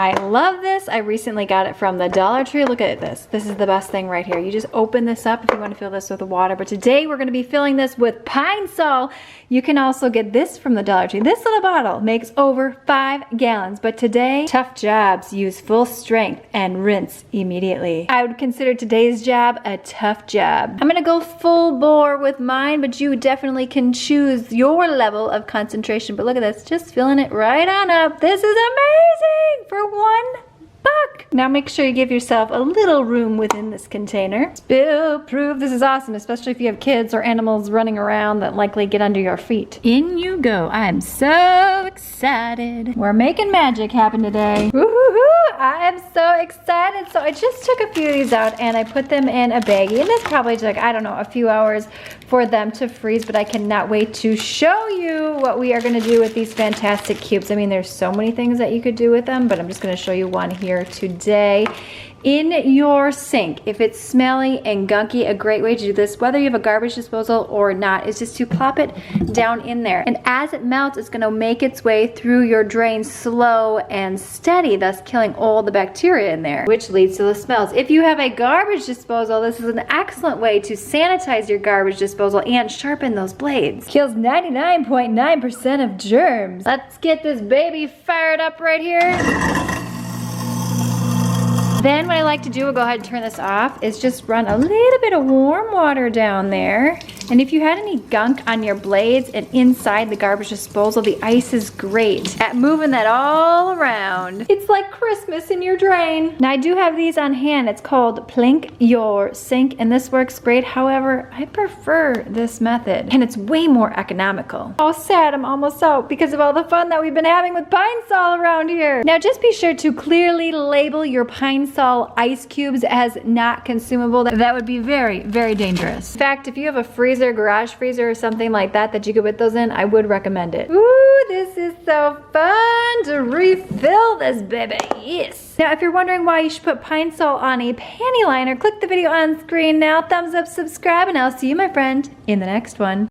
I love this. I recently got it from the Dollar Tree. Look at this. This is the best thing right here. You just open this up if you want to fill this with water. But today we're going to be filling this with Pine Sol. You can also get this from the Dollar Tree. This little bottle makes over 5 gallons. But today, tough jobs use full strength and rinse immediately. I would consider today's job a tough job. I'm going to go full bore with mine, but you definitely can choose your level of concentration. But look at this. Just filling it right on up. This is amazing for $1. Now make sure you give yourself a little room within this container. Spill proof. This is awesome, especially if you have kids or animals running around that likely get under your feet. In you go. I'm so excited. We're making magic happen today. Woohoo! I am so excited. So I just took a few of these out and I put them in a baggie. And this probably took, I don't know, a few hours for them to freeze, but I cannot wait to show you what we are gonna do with these fantastic cubes. I mean, there's so many things that you could do with them, but I'm just gonna show you one here today. In your sink, if it's smelly and gunky, a great way to do this, whether you have a garbage disposal or not, is just to plop it down in there. And as it melts, it's gonna make its way through your drain slow and steady, thus killing all the bacteria in there, which leads to the smells. If you have a garbage disposal, this is an excellent way to sanitize your garbage disposal and sharpen those blades. Kills 99.9% of germs. Let's get this baby fired up right here. Then what I like to do, we'll go ahead and turn this off, is just run a little bit of warm water down there. And if you had any gunk on your blades and inside the garbage disposal, the ice is great at moving that all around. It's like Christmas in your drain. Now I do have these on hand. It's called Plink Your Sink, and this works great. However, I prefer this method, and it's way more economical. Oh, sad, I'm almost out because of all the fun that we've been having with Pine Sol around here. Now just be sure to clearly label your Pine Sol ice cubes as not consumable. That would be very, very dangerous. In fact, if you have a freezer, garage freezer or something like that that you could put those in, I would recommend it. Ooh, this is so fun to refill this baby. Yes. Now, if you're wondering why you should put Pine Sol on a panty liner, click the video on screen now, thumbs up, subscribe, and I'll see you, my friend, in the next one.